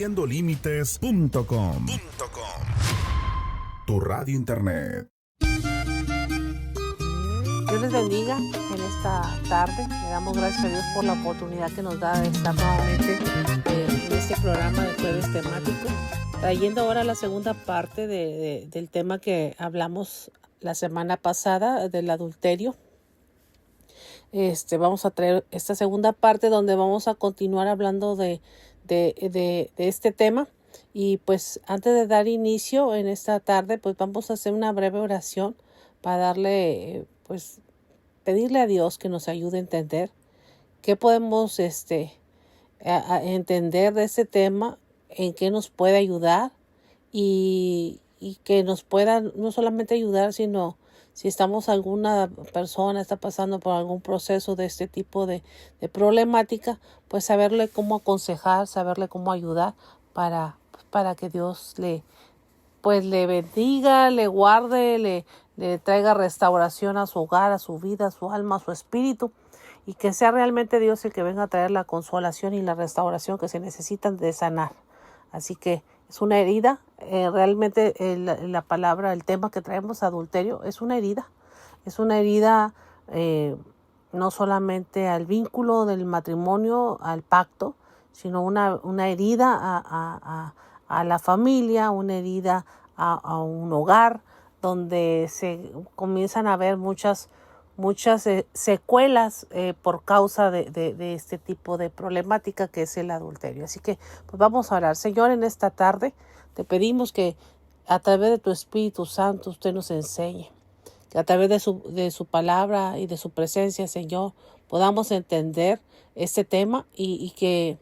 Límites.com. Tu radio internet. Dios les bendiga en esta tarde. Le damos gracias a Dios por la oportunidad que nos da de estar nuevamente en este programa de jueves temático, trayendo ahora la segunda parte del tema que hablamos la semana pasada del adulterio. Vamos a traer esta segunda parte donde vamos a continuar hablando de este tema. Y pues antes de dar inicio en esta tarde, pues vamos a hacer una breve oración para darle, pedirle a Dios que nos ayude a entender qué podemos a entender de este tema, en qué nos puede ayudar y que nos pueda no solamente ayudar, sino si alguna persona está pasando por algún proceso de este tipo de problemática, pues saberle cómo aconsejar, saberle cómo ayudar para que Dios le bendiga, le guarde, le traiga restauración a su hogar, a su vida, a su alma, a su espíritu, y que sea realmente Dios el que venga a traer la consolación y la restauración que se necesitan de sanar. Así que es una herida, realmente la palabra, el tema que traemos, adulterio, es una herida no solamente al vínculo del matrimonio, al pacto, sino una herida a la familia, una herida a un hogar, donde se comienzan a ver muchas secuelas por causa de este tipo de problemática que es el adulterio. Así que pues vamos a orar. Señor, en esta tarde te pedimos que a través de tu Espíritu Santo usted nos enseñe, que a través de su palabra y de su presencia, Señor, podamos entender este tema y que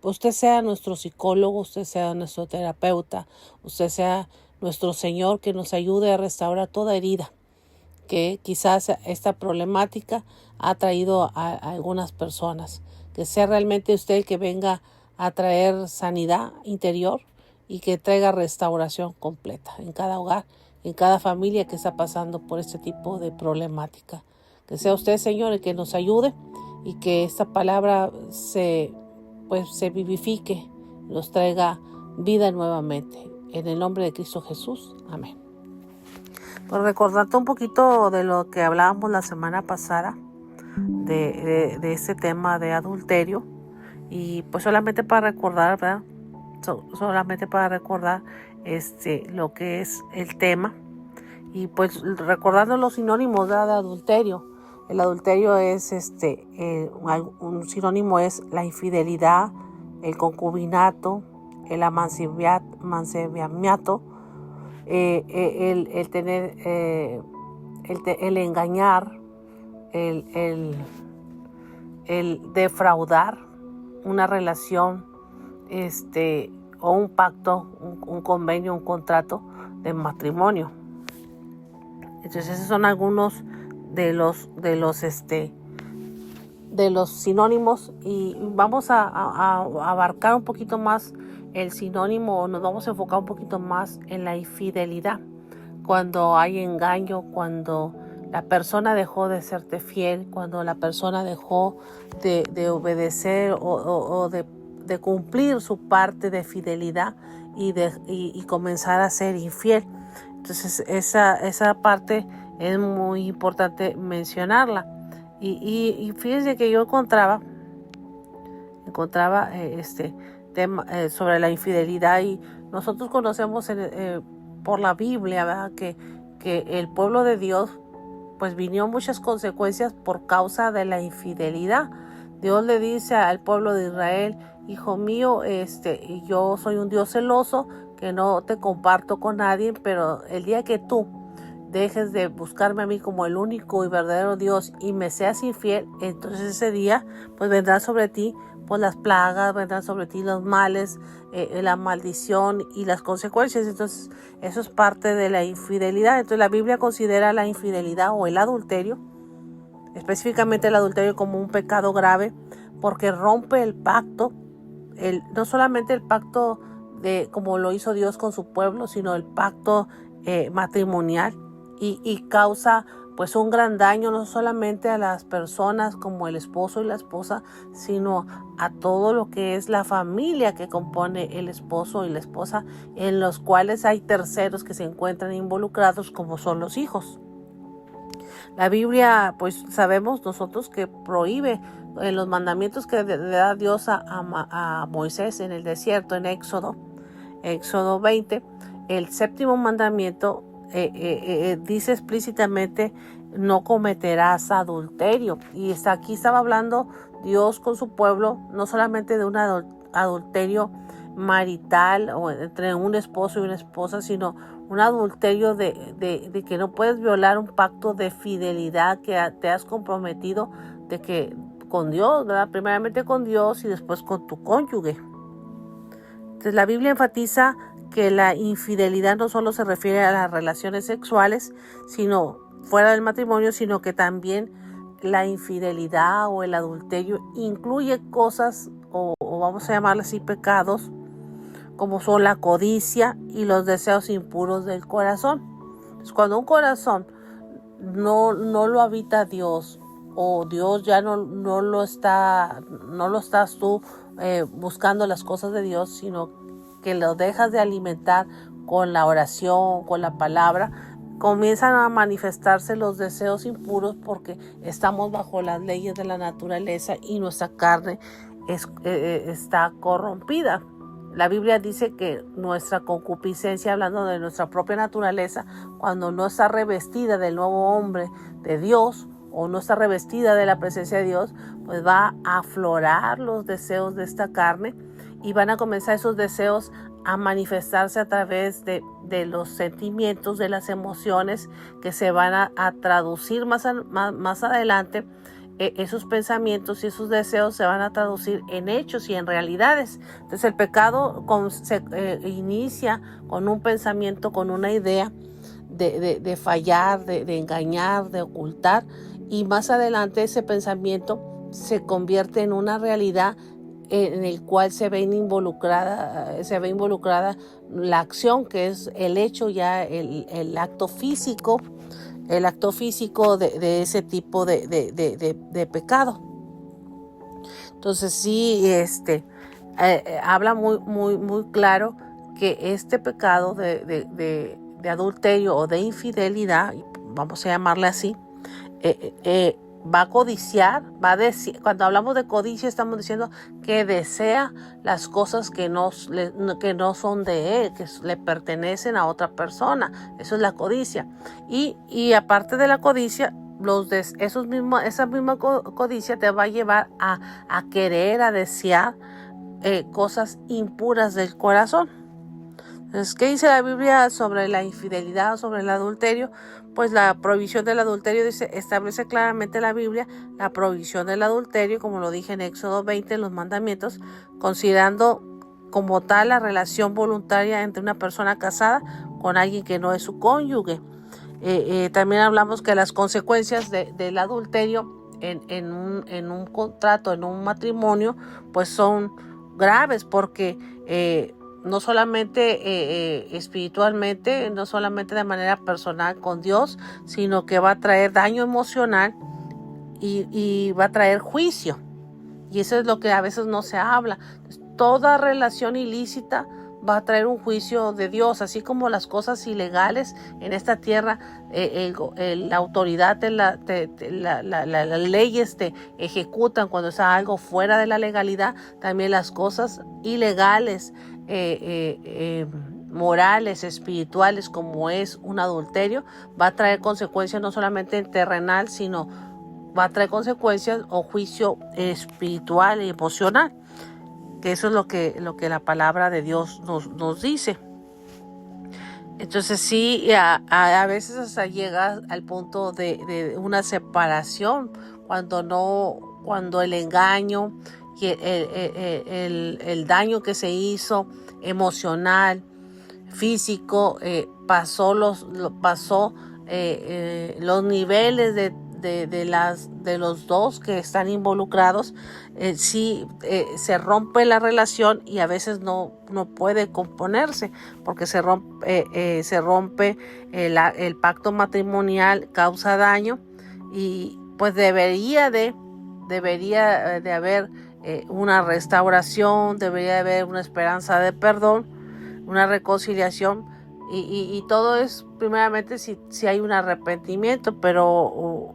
usted sea nuestro psicólogo, usted sea nuestro terapeuta, usted sea nuestro Señor, que nos ayude a restaurar toda herida que quizás esta problemática ha traído a algunas personas. Que sea realmente usted el que venga a traer sanidad interior y que traiga restauración completa en cada hogar, en cada familia que está pasando por este tipo de problemática. Que sea usted, Señor, el que nos ayude y que esta palabra se vivifique, nos traiga vida nuevamente. En el nombre de Cristo Jesús. Amén. Pues recordarte un poquito de lo que hablábamos la semana pasada de este tema de adulterio, y pues solamente para recordar, ¿verdad? Solamente para recordar lo que es el tema, y pues recordando los sinónimos, ¿verdad?, de adulterio. El adulterio es un sinónimo es la infidelidad, el concubinato, el amancebamiento, el tener, el engañar, el defraudar una relación, o un pacto, un convenio, un contrato de matrimonio. Entonces esos son algunos de los sinónimos, y vamos a abarcar un poquito más el sinónimo, nos vamos a enfocar un poquito más en la infidelidad. Cuando hay engaño, cuando la persona dejó de serte fiel, cuando la persona dejó de obedecer o de cumplir su parte de fidelidad y comenzar a ser infiel. Entonces esa parte es muy importante mencionarla. Y fíjense que yo encontraba este tema sobre la infidelidad, y nosotros conocemos por la Biblia, ¿verdad?, que el pueblo de Dios pues vino muchas consecuencias por causa de la infidelidad. Dios le dice al pueblo de Israel: hijo mío, yo soy un Dios celoso, que no te comparto con nadie, pero el día que tú dejes de buscarme a mí como el único y verdadero Dios y me seas infiel, entonces ese día pues vendrá sobre ti pues las plagas, vendrán sobre ti los males, la maldición y las consecuencias. Entonces eso es parte de la infidelidad. Entonces la Biblia considera la infidelidad o el adulterio, específicamente el adulterio, como un pecado grave, porque rompe el pacto, no solamente el pacto de como lo hizo Dios con su pueblo, sino el pacto matrimonial, y causa pues un gran daño no solamente a las personas como el esposo y la esposa, sino a todo lo que es la familia que compone el esposo y la esposa, en los cuales hay terceros que se encuentran involucrados, como son los hijos. La Biblia, pues sabemos nosotros que prohíbe en los mandamientos que le da Dios a Moisés en el desierto, en Éxodo 20, el séptimo mandamiento dice explícitamente: no cometerás adulterio. Y aquí estaba hablando Dios con su pueblo, no solamente de un adulterio marital o entre un esposo y una esposa, sino un adulterio de que no puedes violar un pacto de fidelidad que te has comprometido de que con Dios, ¿verdad? Primeramente con Dios y después con tu cónyuge. Entonces la Biblia enfatiza que la infidelidad no solo se refiere a las relaciones sexuales, sino fuera del matrimonio, sino que también la infidelidad o el adulterio incluye cosas, o vamos a llamarlas así, pecados, como son la codicia y los deseos impuros del corazón. Entonces, cuando un corazón no lo habita Dios, o Dios ya no lo estás tú buscando las cosas de Dios, sino que lo dejas de alimentar con la oración, con la palabra, comienzan a manifestarse los deseos impuros, porque estamos bajo las leyes de la naturaleza y nuestra carne está corrompida. La Biblia dice que nuestra concupiscencia, hablando de nuestra propia naturaleza, cuando no está revestida del nuevo hombre de Dios, o no está revestida de la presencia de Dios, pues va a aflorar los deseos de esta carne, y van a comenzar esos deseos a manifestarse a través de los sentimientos, de las emociones, que se van a traducir más adelante. Esos pensamientos y esos deseos se van a traducir en hechos y en realidades. Entonces el pecado se inicia con un pensamiento, con una idea de fallar, de engañar, de ocultar, y más adelante ese pensamiento se convierte en una realidad en el cual se ve involucrada la acción, que es el hecho, ya el acto físico, de ese tipo de pecado. Entonces sí, habla muy claro que este pecado de adulterio o de infidelidad, vamos a llamarle así, va a codiciar, va a decir, cuando hablamos de codicia estamos diciendo que desea las cosas que no son de él, que le pertenecen a otra persona. Eso es la codicia. Y aparte de la codicia, esa misma codicia te va a llevar a querer, a desear cosas impuras del corazón. Entonces, ¿qué dice la Biblia sobre la infidelidad o sobre el adulterio? Pues la prohibición del adulterio establece claramente la Biblia la prohibición del adulterio, como lo dije en Éxodo 20, en los mandamientos, considerando como tal la relación voluntaria entre una persona casada con alguien que no es su cónyuge. También hablamos que las consecuencias del adulterio en un contrato, en un matrimonio, pues son graves, porque no solamente espiritualmente, no solamente de manera personal con Dios, sino que va a traer daño emocional y va a traer juicio. Y eso es lo que a veces no se habla. Entonces, toda relación ilícita va a traer un juicio de Dios, así como las cosas ilegales en esta tierra, la autoridad, las leyes te ejecutan cuando está algo fuera de la legalidad. También las cosas ilegales, morales, espirituales, como es un adulterio, va a traer consecuencias no solamente terrenal, sino va a traer consecuencias o juicio espiritual y emocional, que eso es lo que la palabra de Dios nos dice. Entonces sí, a veces hasta llega al punto de una separación, cuando el engaño y el daño que se hizo emocional, físico, pasó los niveles de los dos que están involucrados, sí se rompe la relación y a veces no puede componerse porque se rompe el pacto matrimonial, causa daño y pues debería de haber una restauración, debería de haber una esperanza de perdón, una reconciliación y todo es primeramente si hay un arrepentimiento, pero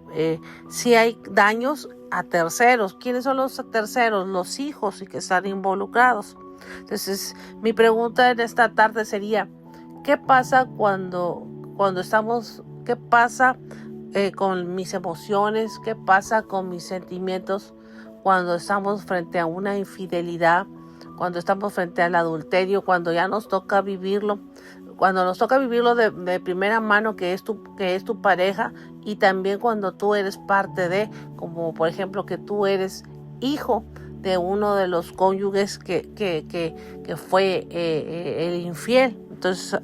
si hay daños a terceros. ¿Quiénes son los terceros? Los hijos y que están involucrados. Entonces mi pregunta en esta tarde sería, ¿qué pasa qué pasa con mis emociones? ¿Qué pasa con mis sentimientos cuando estamos frente a una infidelidad, cuando estamos frente al adulterio, cuando ya nos toca vivirlo? Cuando nos toca vivirlo de primera mano, que es tu pareja, y también cuando tú eres parte de, como por ejemplo que tú eres hijo de uno de los cónyuges que fue el infiel. Entonces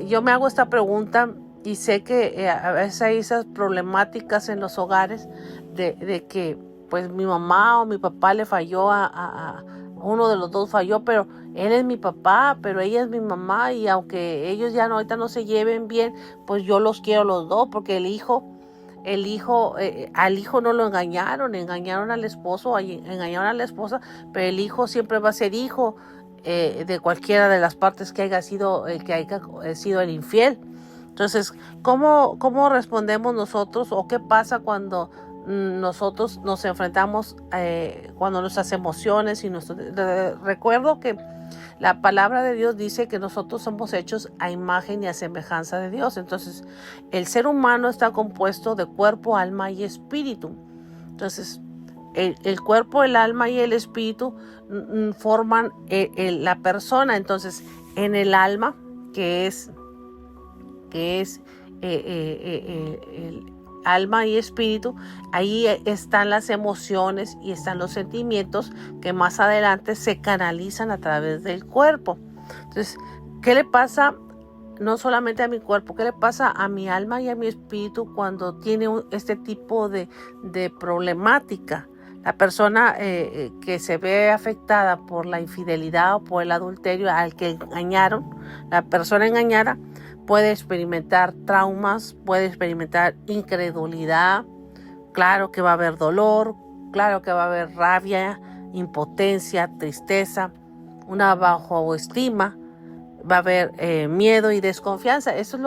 yo me hago esta pregunta y sé que a veces hay esas problemáticas en los hogares de que pues mi mamá o mi papá le falló a uno de los dos falló, pero él es mi papá, pero ella es mi mamá, y aunque ellos ya ahorita no se lleven bien, pues yo los quiero los dos, porque al hijo no lo engañaron al esposo, engañaron a la esposa, pero el hijo siempre va a ser hijo de cualquiera de las partes que haya sido el infiel. Entonces, ¿cómo respondemos nosotros, o qué pasa cuando nosotros nos enfrentamos cuando nuestras emociones y recuerdo que la palabra de Dios dice que nosotros somos hechos a imagen y a semejanza de Dios. Entonces, el ser humano está compuesto de cuerpo, alma y espíritu. Entonces, el cuerpo, el alma y el espíritu forman la persona. Entonces, en el alma, que es el alma y espíritu, ahí están las emociones y están los sentimientos que más adelante se canalizan a través del cuerpo. Entonces, ¿qué le pasa no solamente a mi cuerpo? ¿Qué le pasa a mi alma y a mi espíritu cuando tiene este tipo de problemática? La persona que se ve afectada por la infidelidad o por el adulterio al que engañaron, la persona engañada, puede experimentar traumas, puede experimentar incredulidad, claro que va a haber dolor, claro que va a haber rabia, impotencia, tristeza, una baja autoestima, va a haber miedo y desconfianza. Esa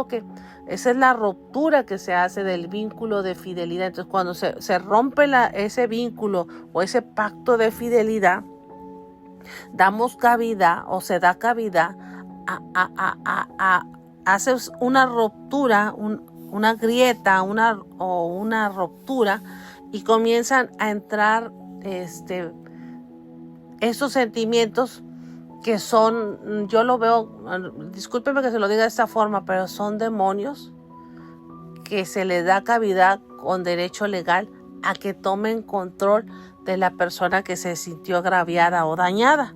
es la ruptura que se hace del vínculo de fidelidad. Entonces, cuando se rompe ese vínculo o ese pacto de fidelidad, damos cavidad o se da cavidad haces una ruptura, una grieta, una ruptura, y comienzan a entrar esos sentimientos que son, yo lo veo, discúlpeme que se lo diga de esta forma, pero son demonios que se les da cavidad con derecho legal a que tomen control de la persona que se sintió agraviada o dañada.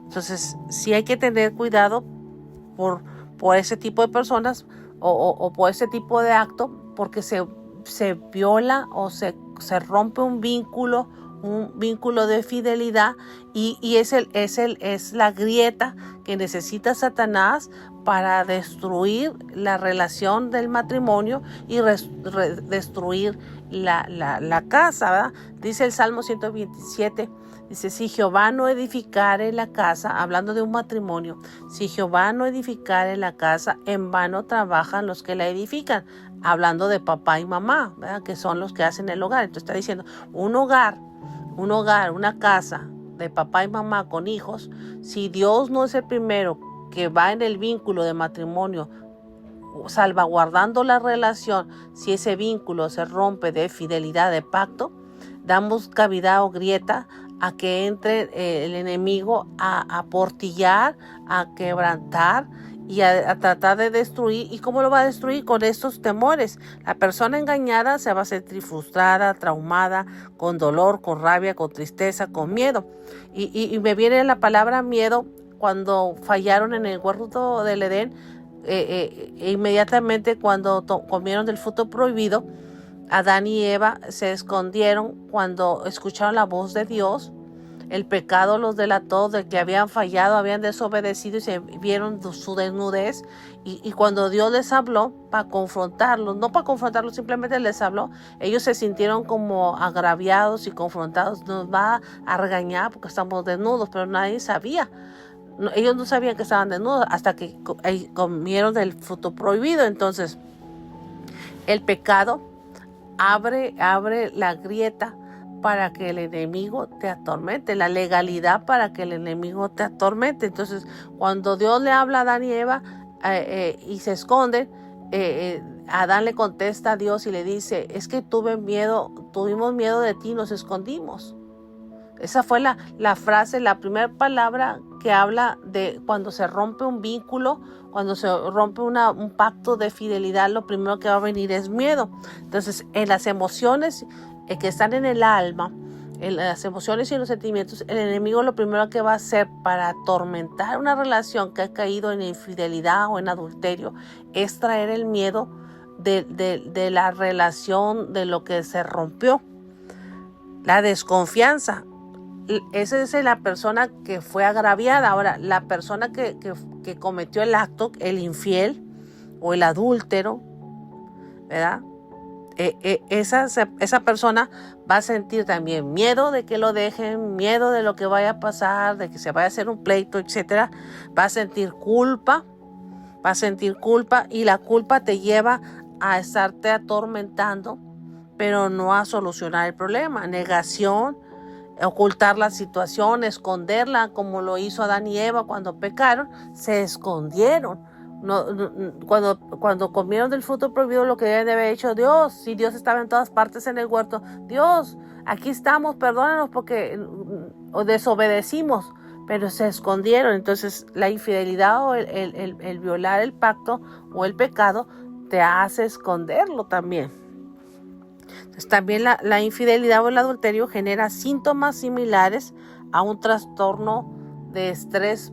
Entonces, sí hay que tener cuidado por ese tipo de personas o por ese tipo de acto, porque se viola o se rompe un vínculo de fidelidad, y es la grieta que necesita Satanás para destruir la relación del matrimonio y destruir la casa, ¿verdad? Dice el Salmo 127, dice, si Jehová no edificare la casa, hablando de un matrimonio, si Jehová no edificare la casa, en vano trabajan los que la edifican, hablando de papá y mamá, ¿verdad? Que son los que hacen el hogar. Entonces está diciendo, un hogar, una casa de papá y mamá con hijos, si Dios no es el primero que va en el vínculo de matrimonio, salvaguardando la relación, si ese vínculo se rompe de fidelidad, de pacto, damos cavidad o grieta a que entre el enemigo a portillar, a quebrantar y a tratar de destruir. ¿Y cómo lo va a destruir? Con estos temores. La persona engañada se va a sentir frustrada, traumada, con dolor, con rabia, con tristeza, con miedo. Y me viene la palabra miedo cuando fallaron en el huerto del Edén, inmediatamente cuando comieron del fruto prohibido. Adán y Eva se escondieron cuando escucharon la voz de Dios. El pecado los delató de que habían fallado, habían desobedecido y se vieron su desnudez. Y cuando Dios les habló para confrontarlos, no para confrontarlos, simplemente les habló, ellos se sintieron como agraviados y confrontados. Nos va a regañar porque estamos desnudos, pero nadie sabía. Ellos no sabían que estaban desnudos hasta que comieron del fruto prohibido. Entonces, el pecado abre la grieta para que el enemigo te atormente, la legalidad para que el enemigo te atormente. Entonces, cuando Dios le habla a Adán y Eva y se esconden, Adán le contesta a Dios y le dice, es que tuvimos miedo de ti, nos escondimos. Esa fue la frase, la primera palabra que habla de cuando se rompe un vínculo, cuando se rompe un pacto de fidelidad, lo primero que va a venir es miedo. Entonces, en las emociones que están en el alma, en las emociones y en los sentimientos, el enemigo lo primero que va a hacer para atormentar una relación que ha caído en infidelidad o en adulterio es traer el miedo de la relación, de lo que se rompió. La desconfianza. Esa es la persona que fue agraviada. Ahora, la persona que cometió el acto, el infiel o el adúltero, ¿verdad? Esa persona va a sentir también miedo de que lo dejen, miedo de lo que vaya a pasar, de que se vaya a hacer un pleito, etcétera. Va a sentir culpa y la culpa te lleva a estarte atormentando, pero no a solucionar el problema. Negación, ocultar la situación, esconderla, como lo hizo Adán y Eva cuando pecaron, se escondieron. Cuando comieron del fruto prohibido, lo que deben de haber hecho Dios, si Dios estaba en todas partes en el huerto, Dios, aquí estamos, perdónanos porque desobedecimos, pero se escondieron. Entonces la infidelidad o el violar el pacto o el pecado te hace esconderlo también. Entonces, también la infidelidad o el adulterio genera síntomas similares a un trastorno de estrés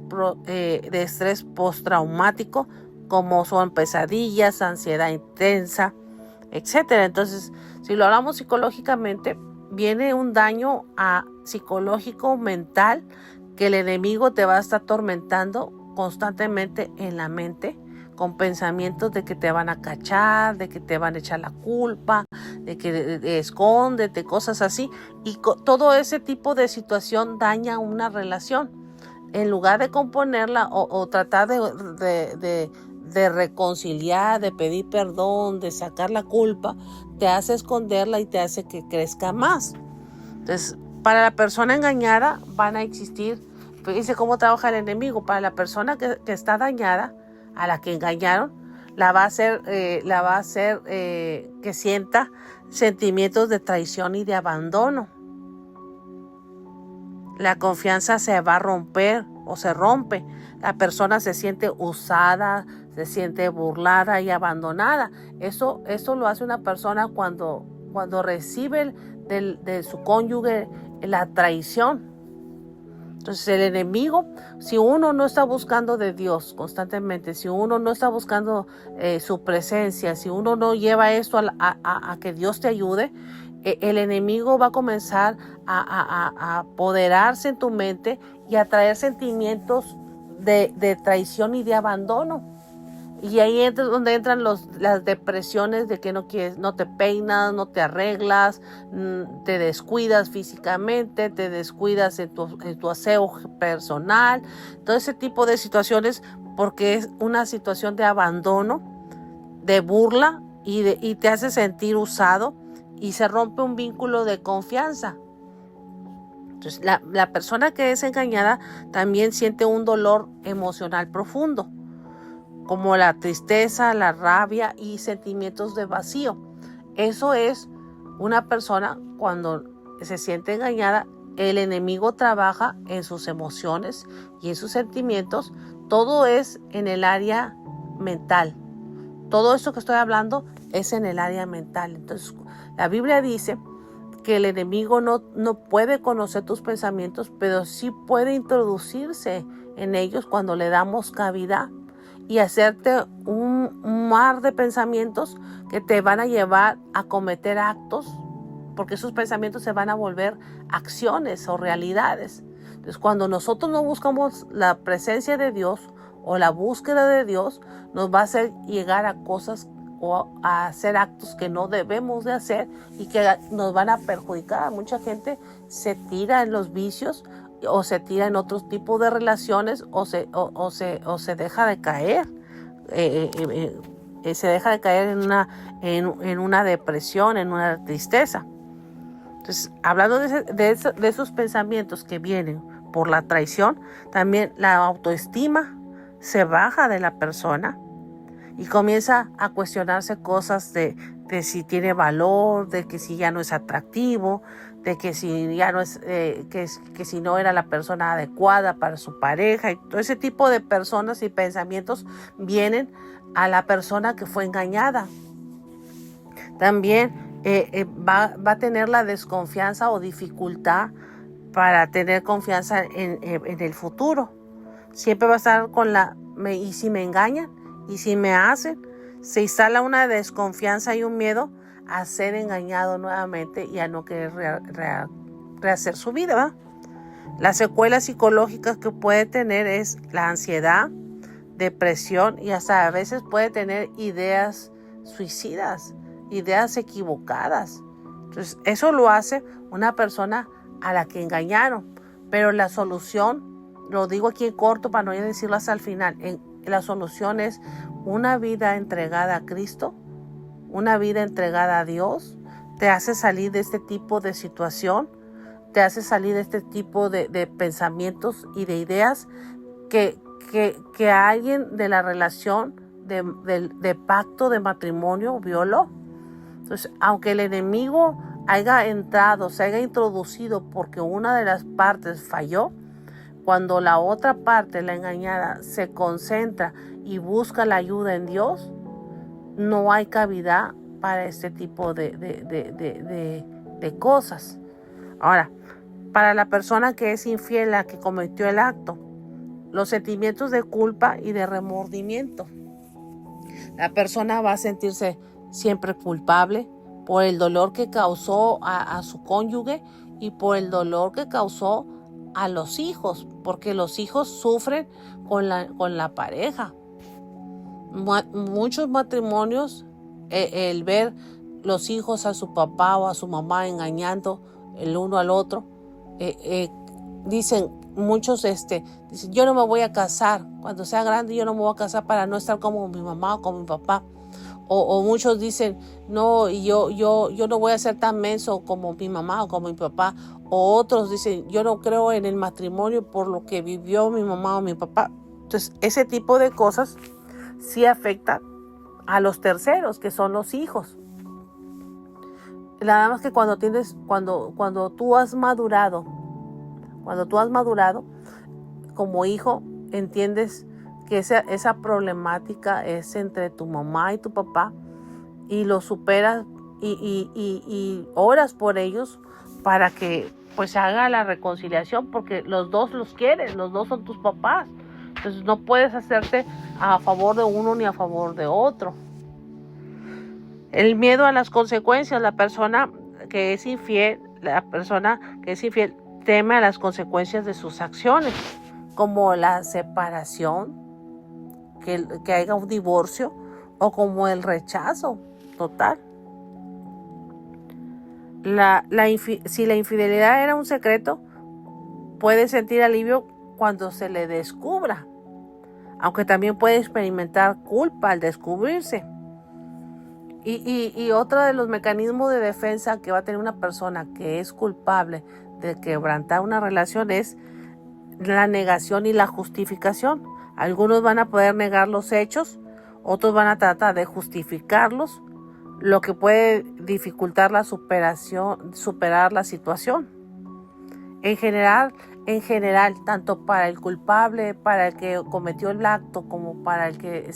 postraumático, como son pesadillas, ansiedad intensa, etcétera. Entonces, si lo hablamos psicológicamente, viene un daño psicológico, mental, que el enemigo te va a estar atormentando constantemente en la mente, con pensamientos de que te van a cachar, de que te van a echar la culpa, de que escóndete, cosas así. Y todo ese tipo de situación daña una relación. En lugar de componerla o tratar de reconciliar, de pedir perdón, de sacar la culpa, te hace esconderla y te hace que crezca más. Entonces, para la persona engañada van a existir, fíjense cómo trabaja el enemigo. Para la persona que está dañada, a la que engañaron, la va a hacer que sienta sentimientos de traición y de abandono. La confianza se va a romper o se rompe. La persona se siente usada, se siente burlada y abandonada. Eso lo hace una persona cuando recibe de su cónyuge la traición. Entonces el enemigo, si uno no está buscando de Dios constantemente, si uno no está buscando su presencia, si uno no lleva esto a que Dios te ayude, el enemigo va a comenzar a apoderarse en tu mente y a traer sentimientos de traición y de abandono. Y ahí es donde entran las depresiones de que no te peinas, no te arreglas, te descuidas físicamente, te descuidas en tu aseo personal, todo ese tipo de situaciones, porque es una situación de abandono, de burla y te hace sentir usado y se rompe un vínculo de confianza. Entonces, la persona que es engañada también siente un dolor emocional profundo, como la tristeza, la rabia y sentimientos de vacío. Eso es una persona cuando se siente engañada. El enemigo trabaja en sus emociones y en sus sentimientos. Todo es en el área mental. Todo esto que estoy hablando es en el área mental. Entonces, la Biblia dice que el enemigo no puede conocer tus pensamientos, pero sí puede introducirse en ellos cuando le damos cavidad. y hacerte un mar de pensamientos que te van a llevar a cometer actos, porque esos pensamientos se van a volver acciones o realidades. Entonces, cuando nosotros no buscamos la presencia de Dios o la búsqueda de Dios, nos va a hacer llegar a cosas o a hacer actos que no debemos de hacer y que nos van a perjudicar. Mucha gente se tira en los vicios o se tira en otros tipos de relaciones o se deja de caer. Se deja de caer en una depresión, en una tristeza. Entonces, hablando de esos pensamientos que vienen por la traición, también la autoestima se baja de la persona y comienza a cuestionarse cosas de si tiene valor, de que si ya no es atractivo, de que si ya no es, que si no era la persona adecuada para su pareja, y todo ese tipo de personas y pensamientos vienen a la persona que fue engañada. También va a tener la desconfianza o dificultad para tener confianza en el futuro. Siempre va a estar con ¿y si me engañan? ¿Y si me hacen? Se instala una desconfianza y un miedo a ser engañado nuevamente y a no querer rehacer su vida, ¿verdad? Las secuelas psicológicas que puede tener es la ansiedad, depresión y hasta a veces puede tener ideas suicidas, ideas equivocadas. Entonces, eso lo hace una persona a la que engañaron. Pero la solución, lo digo aquí en corto para no decirlo hasta el final, la solución es una vida entregada a Cristo, una vida entregada a Dios. Te hace salir de este tipo de situación, te hace salir de este tipo de pensamientos y de ideas que alguien de la relación de pacto de matrimonio violó. Entonces, aunque el enemigo haya entrado, se haya introducido porque una de las partes falló, cuando la otra parte, la engañada, se concentra y busca la ayuda en Dios, no hay cavidad para este tipo de cosas. Ahora, para la persona que es infiel, la que cometió el acto, los sentimientos de culpa y de remordimiento. La persona va a sentirse siempre culpable por el dolor que causó a su cónyuge y por el dolor que causó a los hijos, porque los hijos sufren con la pareja. Muchos matrimonios, el ver los hijos a su papá o a su mamá engañando el uno al otro, dicen muchos, dicen, yo no me voy a casar, cuando sea grande yo no me voy a casar para no estar como mi mamá o como mi papá. O muchos dicen, no, yo no voy a ser tan menso como mi mamá o como mi papá. O otros dicen, yo no creo en el matrimonio por lo que vivió mi mamá o mi papá. Entonces, ese tipo de cosas sí afectan a los terceros, que son los hijos. Nada más que cuando tú has madurado, como hijo, entiendes que esa problemática es entre tu mamá y tu papá y lo superas y oras por ellos para que pues se haga la reconciliación, porque los dos los quieres, los dos son tus papás. Entonces no puedes hacerte a favor de uno ni a favor de otro. El miedo a las consecuencias, la persona que es infiel teme a las consecuencias de sus acciones, como la separación, que haya un divorcio, o como el rechazo total. Si la infidelidad era un secreto, puede sentir alivio cuando se le descubra, aunque también puede experimentar culpa al descubrirse. Y otro de los mecanismos de defensa que va a tener una persona que es culpable de quebrantar una relación es la negación y la justificación. Algunos van a poder negar los hechos, otros van a tratar de justificarlos, lo que puede dificultar superar la situación. En general, tanto para el culpable, para el que cometió el acto, como para el que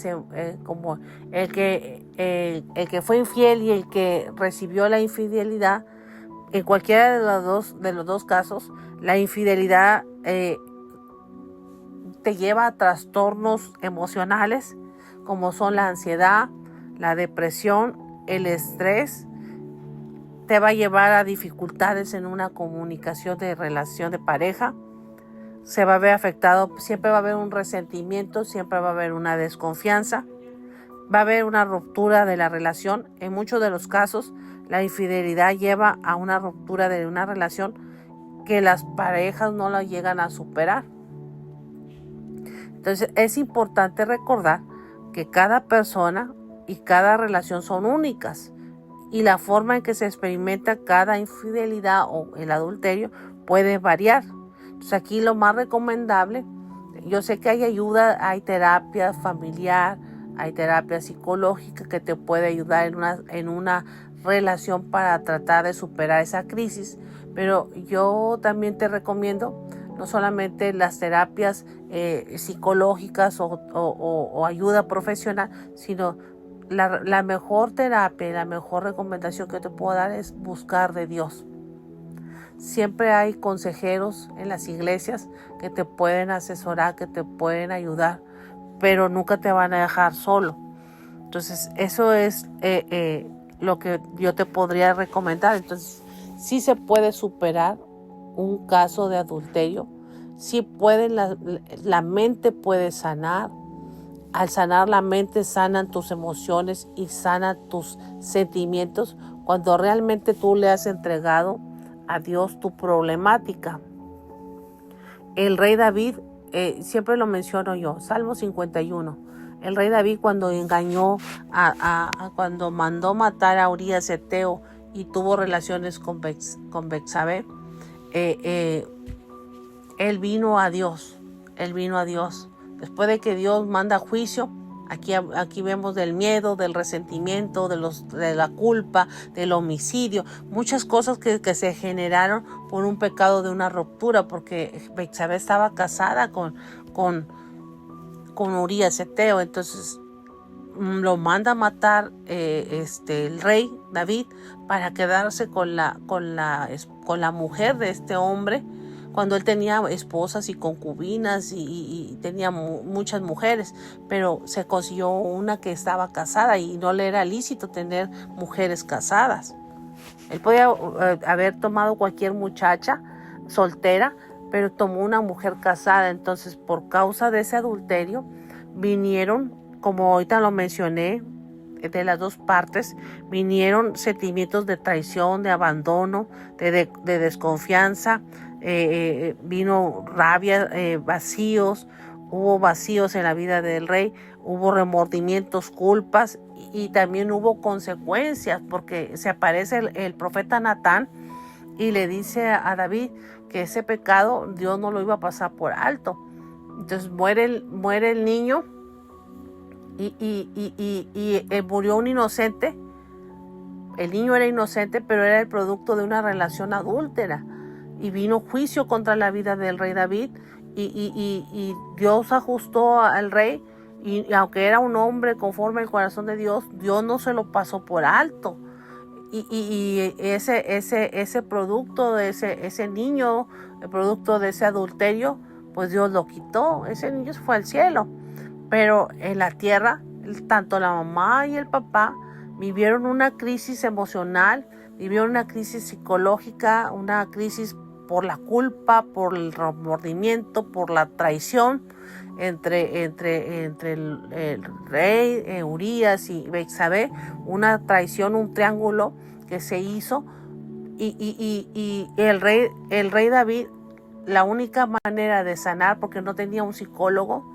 fue infiel y el que recibió la infidelidad, en cualquiera de los dos casos, la infidelidad te lleva a trastornos emocionales como son la ansiedad, la depresión, el estrés. Te va a llevar a dificultades en una comunicación de relación de pareja. Se va a ver afectado, siempre va a haber un resentimiento, siempre va a haber una desconfianza, va a haber una ruptura de la relación. En muchos de los casos, la infidelidad lleva a una ruptura de una relación que las parejas no la llegan a superar. Entonces, es importante recordar que cada persona y cada relación son únicas y la forma en que se experimenta cada infidelidad o el adulterio puede variar. Entonces, aquí lo más recomendable, yo sé que hay ayuda, hay terapia familiar, hay terapia psicológica que te puede ayudar en una relación para tratar de superar esa crisis, pero yo también te recomiendo no solamente las terapias psicológicas o ayuda profesional, sino la mejor terapia y la mejor recomendación que te puedo dar es buscar de Dios. Siempre hay consejeros en las iglesias que te pueden asesorar, que te pueden ayudar, pero nunca te van a dejar solo. Entonces, eso es lo que yo te podría recomendar. Entonces, sí se puede superar un caso de adulterio, sí puede, la mente puede sanar. Al sanar la mente, sanan tus emociones y sanan tus sentimientos cuando realmente tú le has entregado a Dios tu problemática. El rey David, siempre lo menciono yo, Salmo 51. El rey David cuando engañó, cuando mandó matar a Urías Eteo y tuvo relaciones con Betsabé, él vino a Dios. Después de que Dios manda juicio, aquí vemos del miedo, del resentimiento, de la culpa, del homicidio, muchas cosas que se generaron por un pecado de una ruptura, porque Betsabé estaba casada con Urías Eteo. Entonces lo manda a matar el rey David para quedarse con la mujer de este hombre, cuando él tenía esposas y concubinas y tenía muchas mujeres, pero se consiguió una que estaba casada y no le era lícito tener mujeres casadas. Él podía haber tomado cualquier muchacha soltera, pero tomó una mujer casada. Entonces, por causa de ese adulterio, vinieron, como ahorita lo mencioné, de las dos partes, vinieron sentimientos de traición, de abandono, de desconfianza, vino rabia, vacíos, hubo vacíos en la vida del rey, hubo remordimientos, culpas y también hubo consecuencias, porque se aparece el profeta Natán y le dice a David que ese pecado Dios no lo iba a pasar por alto. Entonces muere el niño y murió un inocente. El niño era inocente, pero era el producto de una relación adúltera. Y vino juicio contra la vida del rey David. Y Dios ajustó al rey. Y aunque era un hombre conforme al corazón de Dios, Dios no se lo pasó por alto. Y ese producto de ese niño, el producto de ese adulterio, pues Dios lo quitó. Ese niño se fue al cielo. Pero en la tierra, tanto la mamá y el papá vivieron una crisis emocional, vivieron una crisis psicológica, una crisis por la culpa, por el remordimiento, por la traición entre el rey Urías y Betsabé, una traición, un triángulo que se hizo. Y el rey David, la única manera de sanar, porque no tenía un psicólogo,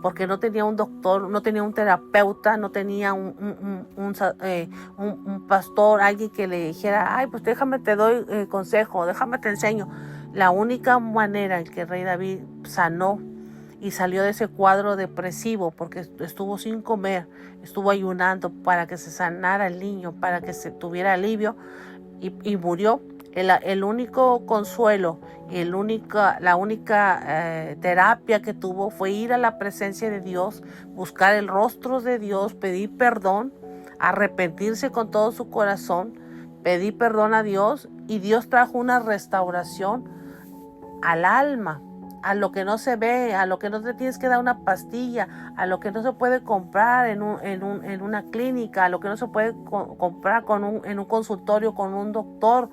porque no tenía un doctor, no tenía un terapeuta, no tenía un pastor, alguien que le dijera, ay, pues déjame te doy consejo, déjame te enseño. La única manera en que el rey David sanó y salió de ese cuadro depresivo, porque estuvo sin comer, estuvo ayunando para que se sanara el niño, para que se tuviera alivio, y murió. El único consuelo y la única terapia que tuvo fue ir a la presencia de Dios, buscar el rostro de Dios, pedir perdón, arrepentirse con todo su corazón, pedir perdón a Dios, y Dios trajo una restauración al alma. a lo que no se ve, a lo que no te tienes que dar una pastilla, a lo que no se puede comprar en una clínica, a lo que no se puede comprar en un consultorio con un doctor.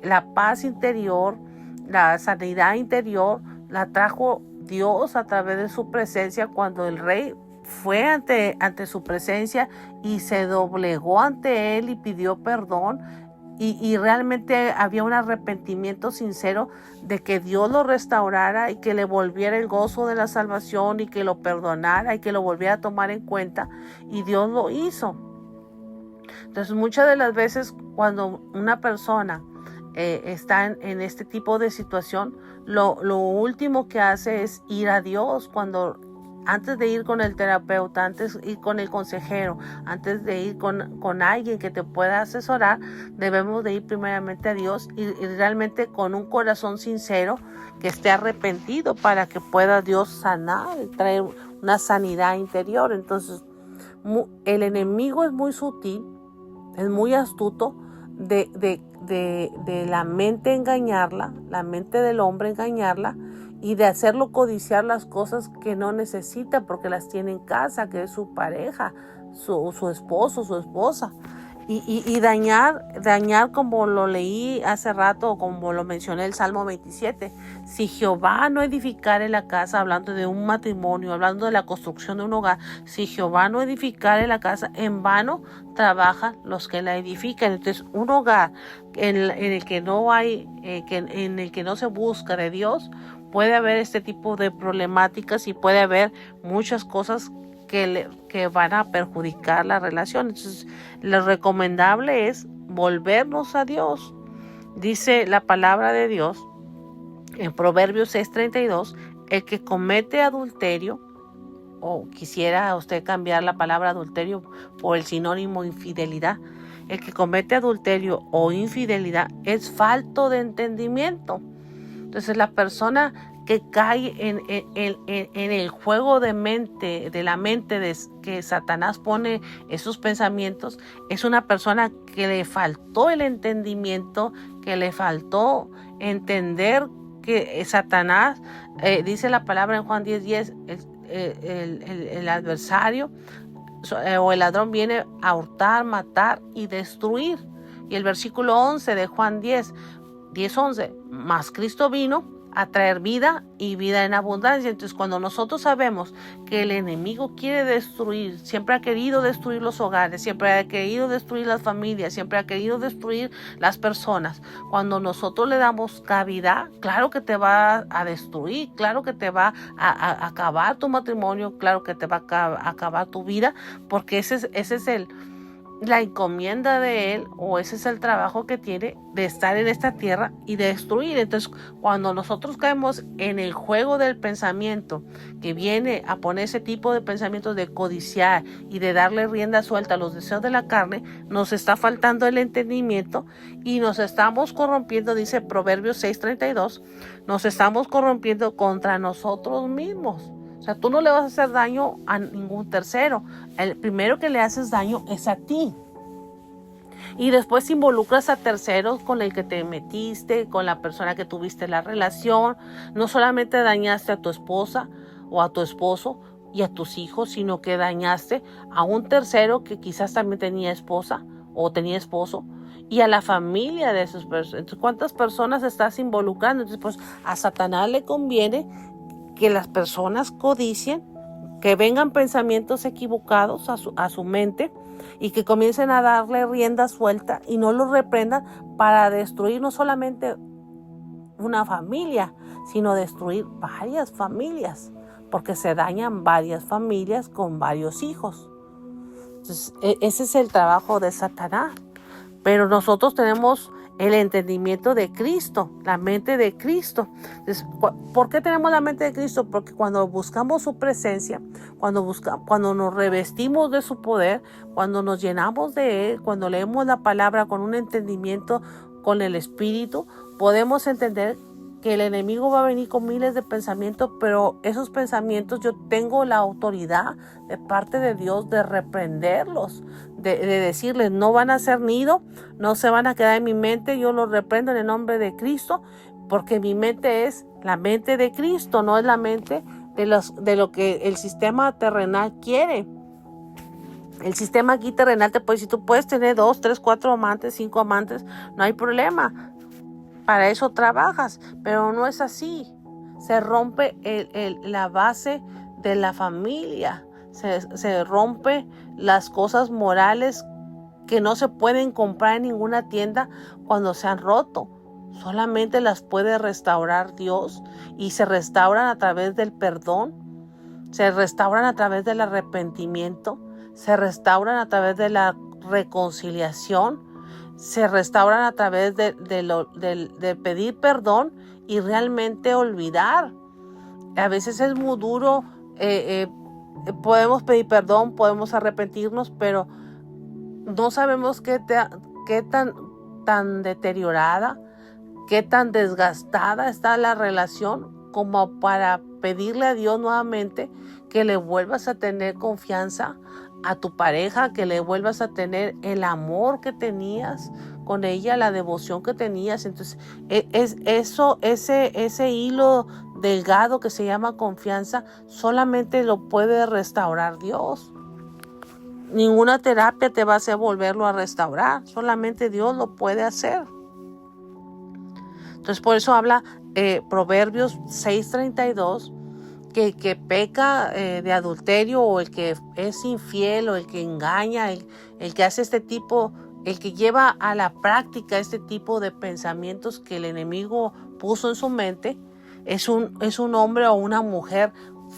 La paz interior, la sanidad interior, la trajo Dios a través de su presencia cuando el rey fue ante su presencia y se doblegó ante él y pidió perdón. Y realmente había un arrepentimiento sincero de que Dios lo restaurara y que le volviera el gozo de la salvación y que lo perdonara y que lo volviera a tomar en cuenta. Y Dios lo hizo. Entonces, muchas de las veces cuando una persona está en este tipo de situación, lo último que hace es ir a Dios antes de ir con el terapeuta, antes de ir con el consejero, antes de ir con alguien que te pueda asesorar, debemos de ir primeramente a Dios y realmente con un corazón sincero que esté arrepentido para que pueda Dios sanar y traer una sanidad interior. Entonces, el enemigo es muy sutil, es muy astuto de la mente engañarla, la mente del hombre engañarla, y de hacerlo codiciar las cosas que no necesita porque las tiene en casa, que es su pareja, su esposo, su esposa. Y dañar, como lo leí hace rato, como lo mencioné el Salmo 27. Si Jehová no edificare la casa, hablando de un matrimonio, hablando de la construcción de un hogar, si Jehová no edificare la casa, en vano trabajan los que la edifican. Entonces, un hogar en el que no hay, en el que no se busca de Dios, puede haber este tipo de problemáticas y puede haber muchas cosas que van a perjudicar la relación. Entonces, lo recomendable es volvernos a Dios. Dice la palabra de Dios en Proverbios 6:32, el que comete adulterio, o quisiera usted cambiar la palabra adulterio por el sinónimo infidelidad, el que comete adulterio o infidelidad es falto de entendimiento. Entonces, la persona que cae en el juego de la mente que Satanás pone esos pensamientos, es una persona que le faltó el entendimiento, que le faltó entender que Satanás, dice la palabra en Juan 10:10, el adversario o el ladrón viene a hurtar, matar y destruir. Y el versículo 11 de Juan 10:11, mas Cristo vino a traer vida y vida en abundancia. Entonces, cuando nosotros sabemos que el enemigo quiere destruir, siempre ha querido destruir los hogares, siempre ha querido destruir las familias, siempre ha querido destruir las personas, cuando nosotros le damos cavidad, claro que te va a destruir, claro que te va a acabar tu matrimonio, claro que te va a acabar tu vida, porque ese es la encomienda de él, o ese es el trabajo que tiene de estar en esta tierra y de destruir. Entonces, cuando nosotros caemos en el juego del pensamiento que viene a poner ese tipo de pensamientos de codiciar y de darle rienda suelta a los deseos de la carne, nos está faltando el entendimiento y nos estamos corrompiendo, dice Proverbios 6:32, nos estamos corrompiendo contra nosotros mismos. O sea, tú no le vas a hacer daño a ningún tercero. El primero que le haces daño es a ti. Y después involucras a terceros con el que te metiste, con la persona que tuviste la relación. No solamente dañaste a tu esposa o a tu esposo y a tus hijos, sino que dañaste a un tercero que quizás también tenía esposa o tenía esposo, y a la familia de esas personas. Entonces, ¿cuántas personas estás involucrando? Entonces, pues a Satanás le conviene que las personas codicien, que vengan pensamientos equivocados a su mente y que comiencen a darle rienda suelta y no lo reprendan para destruir no solamente una familia, sino destruir varias familias, porque se dañan varias familias con varios hijos. Entonces, ese es el trabajo de Satanás. Pero nosotros tenemos el entendimiento de Cristo, la mente de Cristo. Entonces, ¿por qué tenemos la mente de Cristo? Porque cuando buscamos su presencia, cuando nos revestimos de su poder, cuando nos llenamos de Él, cuando leemos la palabra con un entendimiento con el Espíritu, podemos entender que el enemigo va a venir con miles de pensamientos, pero esos pensamientos yo tengo la autoridad de parte de Dios de reprenderlos, de decirles no van a hacer nido, no se van a quedar en mi mente, yo los reprendo en el nombre de Cristo, porque mi mente es la mente de Cristo, no es la mente de lo que el sistema terrenal quiere. El sistema aquí terrenal te puede decir, tú puedes tener 2, 3, 4 amantes, 5 amantes, no hay problema. Para eso trabajas, pero no es así. Se rompe la base de la familia. Se rompe las cosas morales que no se pueden comprar en ninguna tienda cuando se han roto. Solamente las puede restaurar Dios, y se restauran a través del perdón, se restauran a través del arrepentimiento, se restauran a través de la reconciliación, se restauran a través de pedir perdón y realmente olvidar. A veces es muy duro, podemos pedir perdón, podemos arrepentirnos, pero no sabemos qué tan deteriorada, qué tan desgastada está la relación como para pedirle a Dios nuevamente que le vuelvas a tener confianza a tu pareja, que le vuelvas a tener el amor que tenías con ella, la devoción que tenías. Entonces, ese hilo delgado que se llama confianza, solamente lo puede restaurar Dios. Ninguna terapia te va a hacer volverlo a restaurar, solamente Dios lo puede hacer. Entonces, por eso habla Proverbios 6:32, que el que peca de adulterio, o el que es infiel, o el que engaña, el que hace el que lleva a la práctica este tipo de pensamientos que el enemigo puso en su mente, es un hombre o una mujer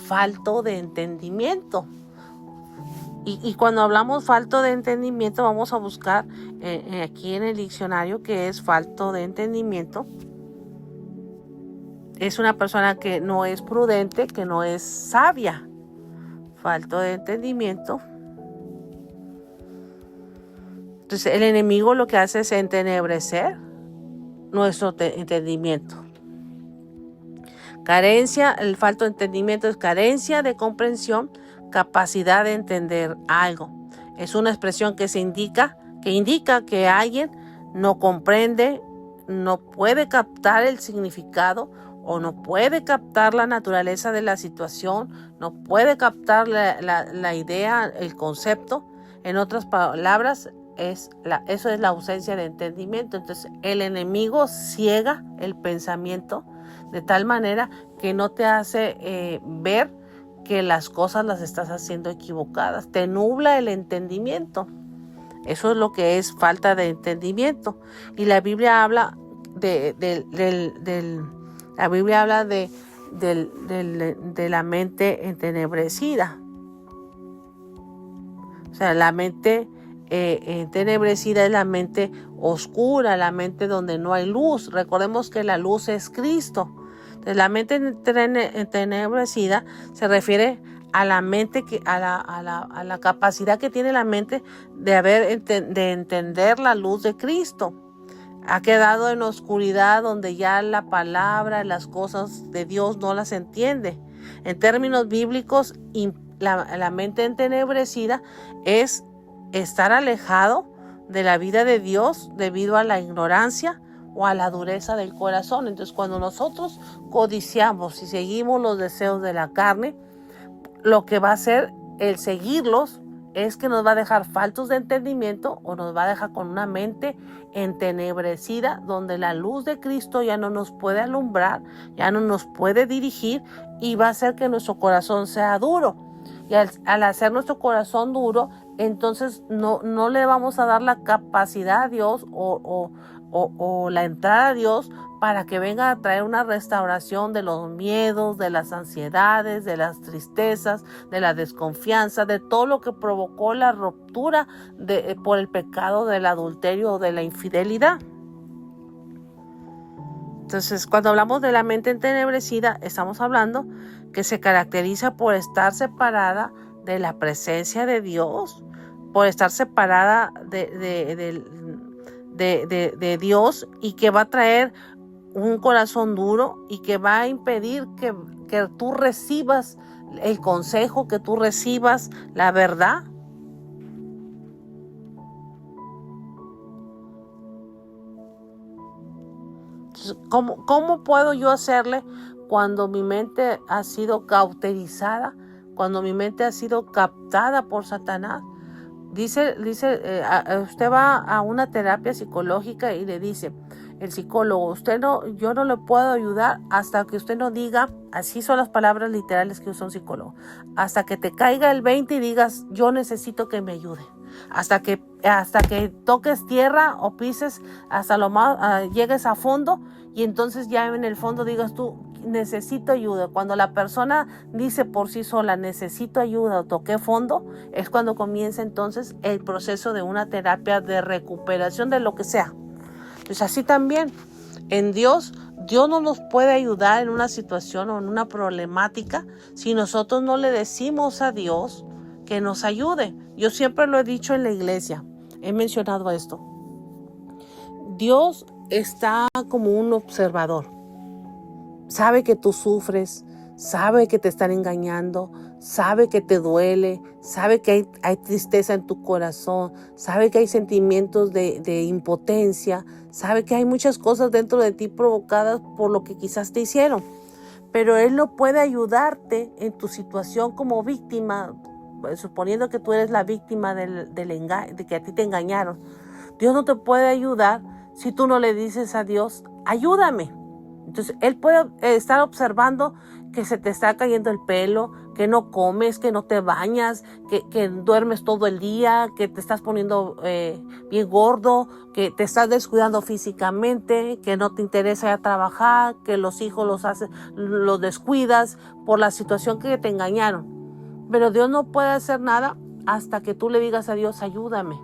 falto de entendimiento. Y cuando hablamos falto de entendimiento, vamos a buscar aquí en el diccionario qué es falto de entendimiento. Es una persona que no es prudente, que no es sabia. Falto de entendimiento. Entonces el enemigo lo que hace es entenebrecer nuestro entendimiento. Carencia, el falto de entendimiento es carencia de comprensión, capacidad de entender algo. Es una expresión que indica que alguien no comprende, no puede captar el significado, o no puede captar la naturaleza de la situación, no puede captar la idea, el concepto. En otras palabras, eso es la ausencia de entendimiento. Entonces, el enemigo ciega el pensamiento de tal manera que no te hace ver que las cosas las estás haciendo equivocadas. Te nubla el entendimiento. Eso es lo que es falta de entendimiento. Y la Biblia habla de la mente entenebrecida. O sea, la mente entenebrecida es la mente oscura, la mente donde no hay luz. Recordemos que la luz es Cristo. Entonces, la mente entenebrecida se refiere a la mente, a la capacidad que tiene la mente de entender la luz de Cristo. Ha quedado en oscuridad donde ya la palabra, las cosas de Dios no las entiende. En términos bíblicos, la mente entenebrecida es estar alejado de la vida de Dios debido a la ignorancia o a la dureza del corazón. Entonces, cuando nosotros codiciamos y seguimos los deseos de la carne, lo que va a hacer el seguirlos es que nos va a dejar faltos de entendimiento, o nos va a dejar con una mente entenebrecida, donde la luz de Cristo ya no nos puede alumbrar, ya no nos puede dirigir, y va a hacer que nuestro corazón sea duro. Y al hacer nuestro corazón duro, entonces no le vamos a dar la capacidad a Dios o la entrada a Dios para que venga a traer una restauración de los miedos, de las ansiedades, de las tristezas, de la desconfianza, de todo lo que provocó la ruptura por el pecado del adulterio o de la infidelidad. Entonces, cuando hablamos de la mente entenebrecida, estamos hablando que se caracteriza por estar separada de la presencia de Dios, por estar separada de Dios, y que va a traer un corazón duro, y que va a impedir que tú recibas el consejo, que tú recibas la verdad. ¿Cómo puedo yo hacerle cuando mi mente ha sido cauterizada, cuando mi mente ha sido captada por Satanás? Dice, usted va a una terapia psicológica y le dice el psicólogo, yo no le puedo ayudar hasta que usted no diga, así son las palabras literales que usa un psicólogo, hasta que te caiga el 20 y digas, yo necesito que me ayude. Hasta que toques tierra o pises hasta lo más, llegues a fondo, y entonces ya en el fondo digas tú, necesito ayuda. Cuando la persona dice por sí sola, necesito ayuda o toqué fondo, es cuando comienza entonces el proceso de una terapia de recuperación de lo que sea. Pues así también en Dios no nos puede ayudar en una situación o en una problemática si nosotros no le decimos a Dios que nos ayude. Yo siempre lo he dicho en la iglesia, he mencionado esto. Dios está como un observador. Sabe que tú sufres, sabe que te están engañando, sabe que te duele, sabe que hay tristeza en tu corazón, sabe que hay sentimientos de impotencia, sabe que hay muchas cosas dentro de ti provocadas por lo que quizás te hicieron. Pero Él no puede ayudarte en tu situación como víctima, suponiendo que tú eres la víctima del engaño, de que a ti te engañaron. Dios no te puede ayudar si tú no le dices a Dios, ayúdame. Entonces, Él puede estar observando que se te está cayendo el pelo, que no comes, que no te bañas, que duermes todo el día, que te estás poniendo bien gordo, que te estás descuidando físicamente, que no te interesa ir a trabajar, que los hijos los descuidas por la situación que te engañaron. Pero Dios no puede hacer nada hasta que tú le digas a Dios, ayúdame.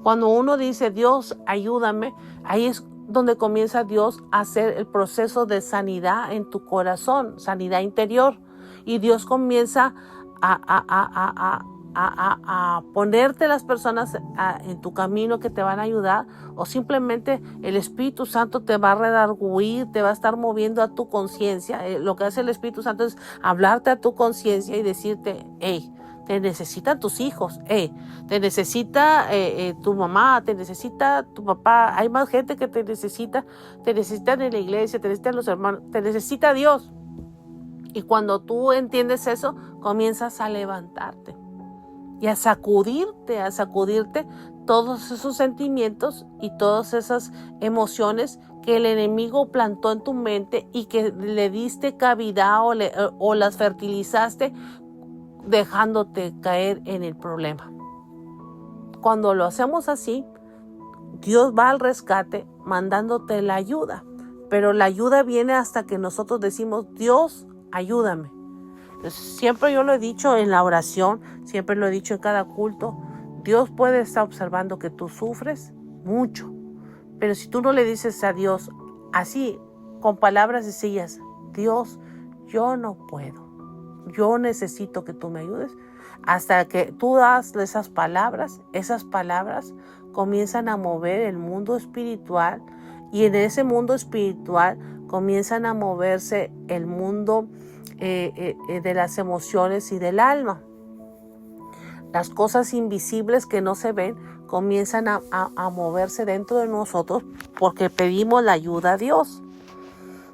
Cuando uno dice, Dios, ayúdame, ahí es donde comienza Dios a hacer el proceso de sanidad en tu corazón, sanidad interior. Y Dios comienza a ponerte las personas en tu camino que te van a ayudar, o simplemente el Espíritu Santo te va a redarguir, te va a estar moviendo a tu conciencia. Lo que hace el Espíritu Santo es hablarte a tu conciencia y decirte, hey, te necesitan tus hijos, te necesita tu mamá, te necesita tu papá, hay más gente que te necesitan en la iglesia, te necesitan los hermanos, te necesita Dios. Y cuando tú entiendes eso, comienzas a levantarte y a sacudirte todos esos sentimientos y todas esas emociones que el enemigo plantó en tu mente y que le diste cavidad o las fertilizaste dejándote caer en el problema. Cuando lo hacemos así, Dios va al rescate mandándote la ayuda, pero la ayuda viene hasta que nosotros decimos, Dios, ayúdame. Siempre yo lo he dicho en la oración, siempre lo he dicho en cada culto, Dios puede estar observando que tú sufres mucho, pero si tú no le dices a Dios así, con palabras sencillas, Dios, yo no puedo, yo necesito que tú me ayudes, hasta que tú das esas palabras comienzan a mover el mundo espiritual, y en ese mundo espiritual comienzan a moverse el mundo de las emociones y del alma. Las cosas invisibles que no se ven comienzan a moverse dentro de nosotros porque pedimos la ayuda a Dios.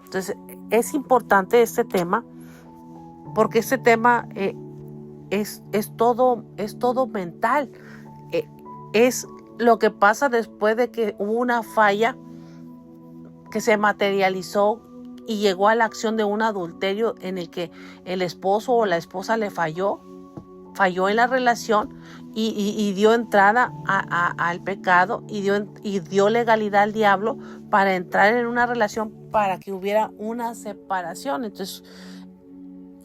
Entonces es importante este tema, porque este tema es todo mental. Es lo que pasa después de que hubo una falla que se materializó y llegó a la acción de un adulterio en el que el esposo o la esposa le falló en la relación y dio entrada al pecado y dio legalidad al diablo para entrar en una relación para que hubiera una separación. Entonces,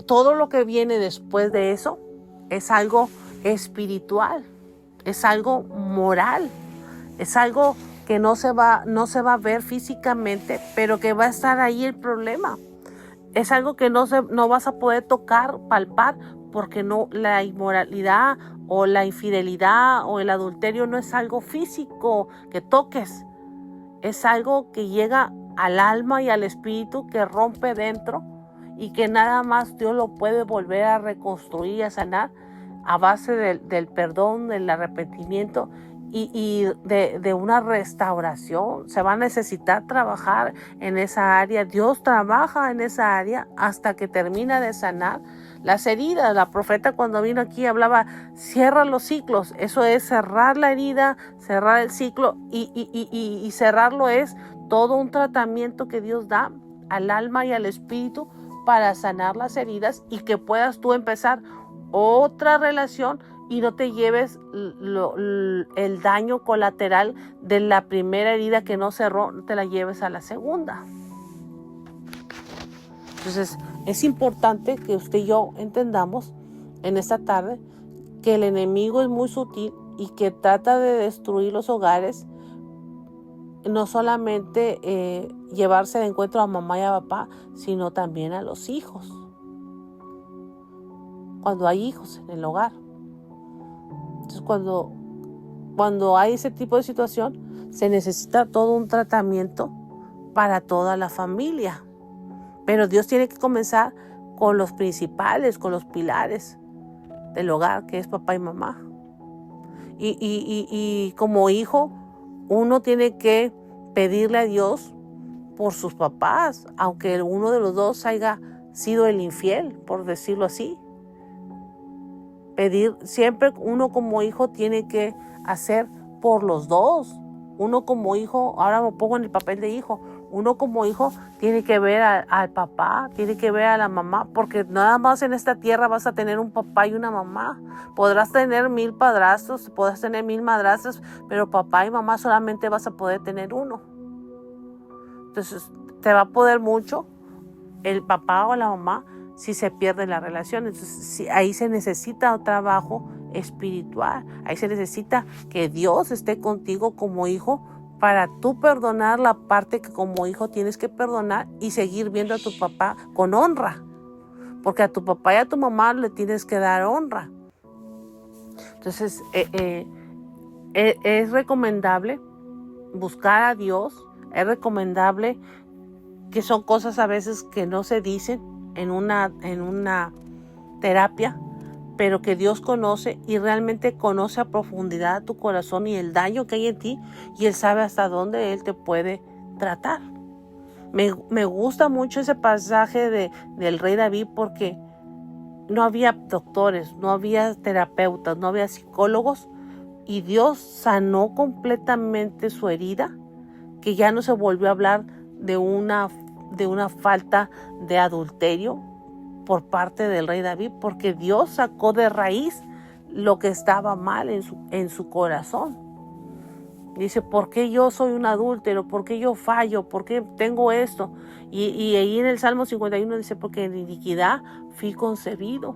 todo lo que viene después de eso es algo espiritual, es algo moral, es algo que no se va a ver físicamente, pero que va a estar ahí el problema. Es algo que no vas a poder tocar, palpar, porque la inmoralidad o la infidelidad o el adulterio no es algo físico que toques. Es algo que llega al alma y al espíritu, que rompe dentro y que nada más Dios lo puede volver a reconstruir y a sanar a base del perdón, del arrepentimiento y de una restauración. Se va a necesitar trabajar en esa área. Dios trabaja en esa área hasta que termina de sanar las heridas. La profeta cuando vino aquí hablaba, cierra los ciclos. Eso es cerrar la herida, cerrar el ciclo y cerrarlo es todo un tratamiento que Dios da al alma y al espíritu para sanar las heridas y que puedas tú empezar otra relación y no te lleves el daño colateral de la primera herida que no cerró, no te la lleves a la segunda. Entonces, es importante que usted y yo entendamos en esta tarde que el enemigo es muy sutil y que trata de destruir los hogares, no solamente llevarse de encuentro a mamá y a papá, sino también a los hijos. Cuando hay hijos en el hogar. Entonces, cuando hay ese tipo de situación, se necesita todo un tratamiento para toda la familia. Pero Dios tiene que comenzar con los principales, con los pilares del hogar, que es papá y mamá. Y como hijo, uno tiene que pedirle a Dios por sus papás, aunque uno de los dos haya sido el infiel, por decirlo así. Pedir, siempre uno como hijo tiene que hacer por los dos. Uno como hijo, ahora me pongo en el papel de hijo, uno como hijo tiene que ver al papá, tiene que ver a la mamá, porque nada más en esta tierra vas a tener un papá y una mamá. Podrás tener 1000 padrastros, podrás tener 1000 madrastras, pero papá y mamá solamente vas a poder tener uno. Entonces te va a poder mucho el papá o la mamá si se pierde la relación. Entonces ahí se necesita un trabajo espiritual, ahí se necesita que Dios esté contigo como hijo para tú perdonar la parte que como hijo tienes que perdonar y seguir viendo a tu papá con honra, porque a tu papá y a tu mamá le tienes que dar honra. Entonces es recomendable buscar a Dios, es recomendable, que son cosas a veces que no se dicen en una terapia, pero que Dios conoce y realmente conoce a profundidad tu corazón y el daño que hay en ti, y Él sabe hasta dónde Él te puede tratar. Me gusta mucho ese pasaje del rey David, porque no había doctores, no había terapeutas, no había psicólogos, y Dios sanó completamente su herida, que ya no se volvió a hablar de una falta de adulterio por parte del rey David, porque Dios sacó de raíz lo que estaba mal en su corazón. Dice, ¿por qué yo soy un adúltero? ¿Por qué yo fallo? ¿Por qué tengo esto? Y ahí en el Salmo 51 dice, porque en iniquidad fui concebido.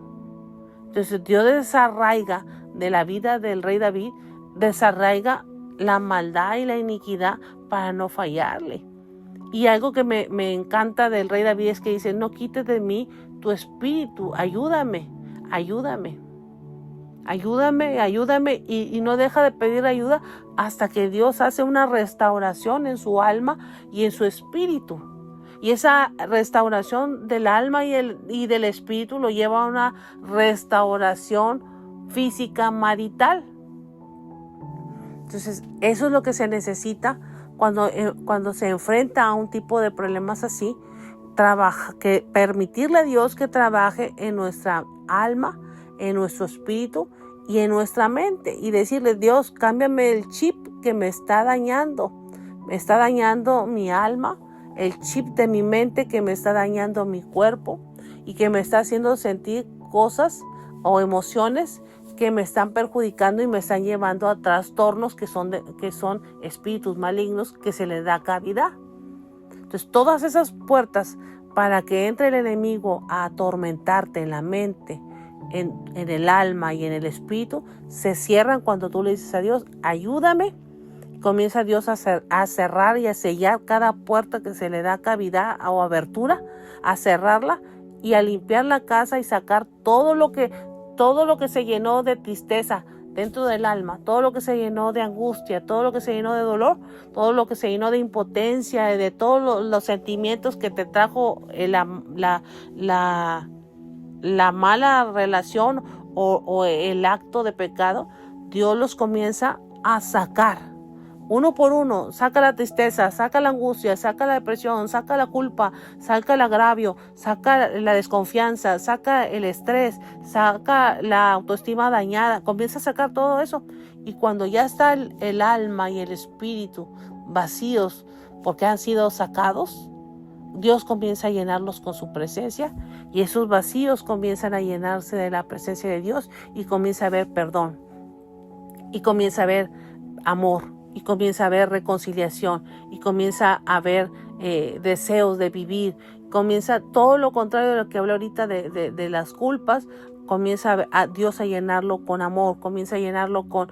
Entonces Dios desarraiga de la vida del rey David, desarraiga la maldad y la iniquidad para no fallarle. Y algo que me encanta del rey David es que dice, no quites de mí tu espíritu, ayúdame, y no deja de pedir ayuda hasta que Dios hace una restauración en su alma y en su espíritu. Y esa restauración del alma y del espíritu lo lleva a una restauración física marital. Entonces, eso es lo que se necesita cuando se enfrenta a un tipo de problemas así. Permitirle a Dios que trabaje en nuestra alma, en nuestro espíritu y en nuestra mente, y decirle, Dios, cámbiame el chip que me está dañando mi alma, el chip de mi mente que me está dañando mi cuerpo y que me está haciendo sentir cosas o emociones que me están perjudicando y me están llevando a trastornos que son espíritus malignos que se les da cavidad. Entonces, todas esas puertas para que entre el enemigo a atormentarte en la mente, en el alma y en el espíritu, se cierran cuando tú le dices a Dios, ayúdame. Comienza Dios a cerrar y a sellar cada puerta que se le da cavidad o abertura, a cerrarla y a limpiar la casa y sacar todo lo que se llenó de tristeza dentro del alma, todo lo que se llenó de angustia, todo lo que se llenó de dolor, todo lo que se llenó de impotencia, de todos los sentimientos que te trajo la mala relación o el acto de pecado. Dios los comienza a sacar. Uno por uno, saca la tristeza, saca la angustia, saca la depresión, saca la culpa, saca el agravio, saca la desconfianza, saca el estrés, saca la autoestima dañada. Comienza a sacar todo eso. Y cuando ya está el alma y el espíritu vacíos porque han sido sacados, Dios comienza a llenarlos con su presencia y esos vacíos comienzan a llenarse de la presencia de Dios y comienza a haber perdón y comienza a haber amor y comienza a haber reconciliación y comienza a haber deseos de vivir. Comienza todo lo contrario de lo que hablé ahorita de las culpas. Comienza a Dios a llenarlo con amor, comienza a llenarlo con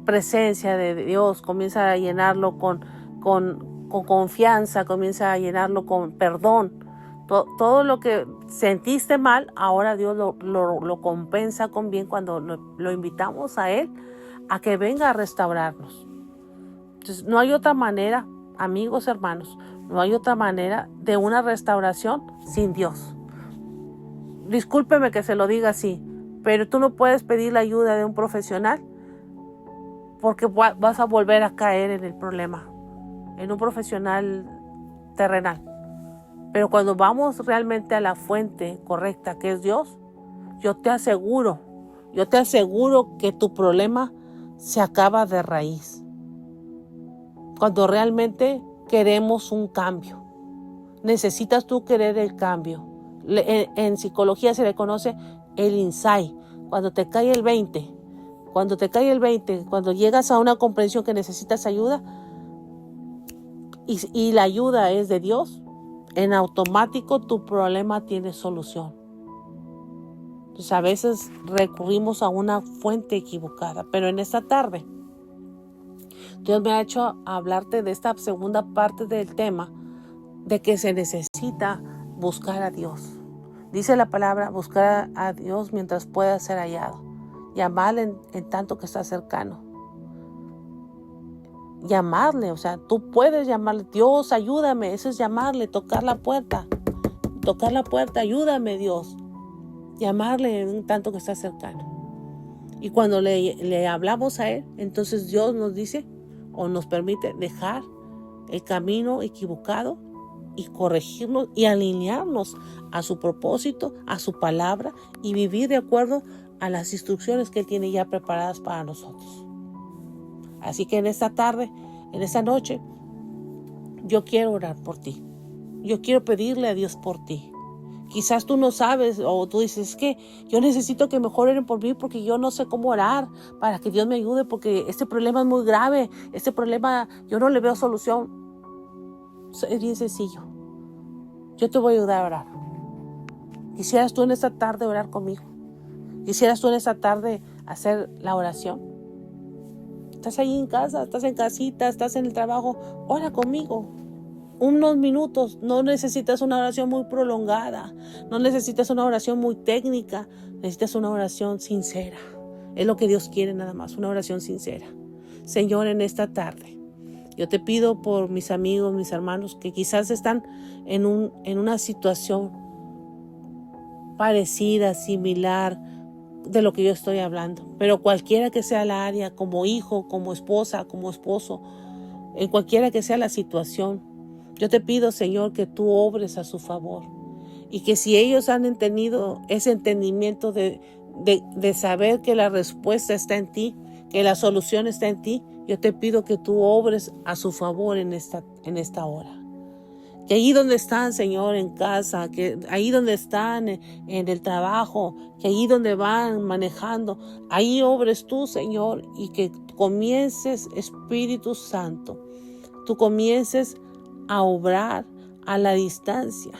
presencia de Dios, comienza a llenarlo con confianza, comienza a llenarlo con perdón. Todo lo que sentiste mal, ahora Dios lo compensa con bien cuando lo invitamos a Él a que venga a restaurarnos. Entonces, no hay otra manera, amigos, hermanos, no hay otra manera de una restauración sin Dios. Discúlpeme que se lo diga así, pero tú no puedes pedir la ayuda de un profesional porque vas a volver a caer en el problema, en un profesional terrenal. Pero cuando vamos realmente a la fuente correcta, que es Dios, yo te aseguro que tu problema se acaba de raíz. Cuando realmente queremos un cambio, necesitas tú querer el cambio. En psicología se le conoce el insight. Cuando te cae el 20, cuando llegas a una comprensión que necesitas ayuda y la ayuda es de Dios, en automático tu problema tiene solución. Entonces a veces recurrimos a una fuente equivocada, pero en esta tarde Dios me ha hecho hablarte de esta segunda parte del tema, de que se necesita buscar a Dios. Dice la palabra, buscar a Dios mientras pueda ser hallado. Llamarle en tanto que está cercano. Llamarle, o sea, tú puedes llamarle, Dios, ayúdame, eso es llamarle, tocar la puerta, ayúdame, Dios. Llamarle en tanto que está cercano. Y cuando le hablamos a Él, entonces Dios nos dice o nos permite dejar el camino equivocado y corregirnos y alinearnos a su propósito, a su palabra y vivir de acuerdo a las instrucciones que Él tiene ya preparadas para nosotros. Así que en esta tarde, en esta noche, yo quiero orar por ti. Yo quiero pedirle a Dios por ti. Quizás tú no sabes o tú dices, es que yo necesito que mejor oren por mí porque yo no sé cómo orar para que Dios me ayude porque este problema es muy grave, este problema yo no le veo solución. Es bien sencillo. Yo te voy a ayudar a orar. ¿Quisieras tú en esta tarde orar conmigo? ¿Quisieras tú en esta tarde hacer la oración? Estás ahí en casa, estás en casita, estás en el trabajo, ora conmigo. Unos minutos, no necesitas una oración muy prolongada, no necesitas una oración muy técnica, necesitas una oración sincera. Es lo que Dios quiere nada más, una oración sincera. Señor, en esta tarde, yo te pido por mis amigos, mis hermanos, que quizás están en una situación parecida, similar, de lo que yo estoy hablando, pero cualquiera que sea la área, como hijo, como esposa, como esposo, en cualquiera que sea la situación, yo te pido, Señor, que tú obres a su favor y que si ellos han tenido ese entendimiento de saber que la respuesta está en ti, que la solución está en ti, yo te pido que tú obres a su favor en esta hora. Que ahí donde están, Señor, en casa, que ahí donde están en el trabajo, que ahí donde van manejando, ahí obres tú, Señor, y que comiences, Espíritu Santo, tú comiences a obrar a la distancia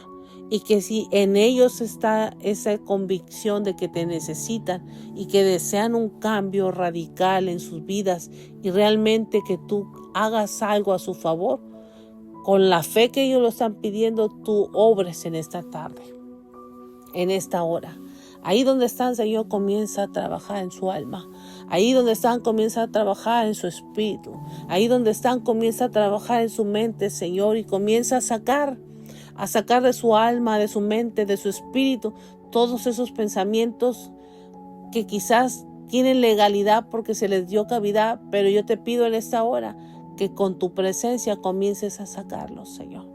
y que si en ellos está esa convicción de que te necesitan y que desean un cambio radical en sus vidas y realmente que tú hagas algo a su favor, con la fe que ellos lo están pidiendo, tú obres en esta tarde, en esta hora. Ahí donde están, Señor, comienza a trabajar en su alma. Ahí donde están, comienza a trabajar en su espíritu. Ahí donde están, comienza a trabajar en su mente, Señor, y comienza a sacar de su alma, de su mente, de su espíritu, todos esos pensamientos que quizás tienen legalidad porque se les dio cavidad, pero yo te pido en esta hora que con tu presencia comiences a sacarlos, Señor.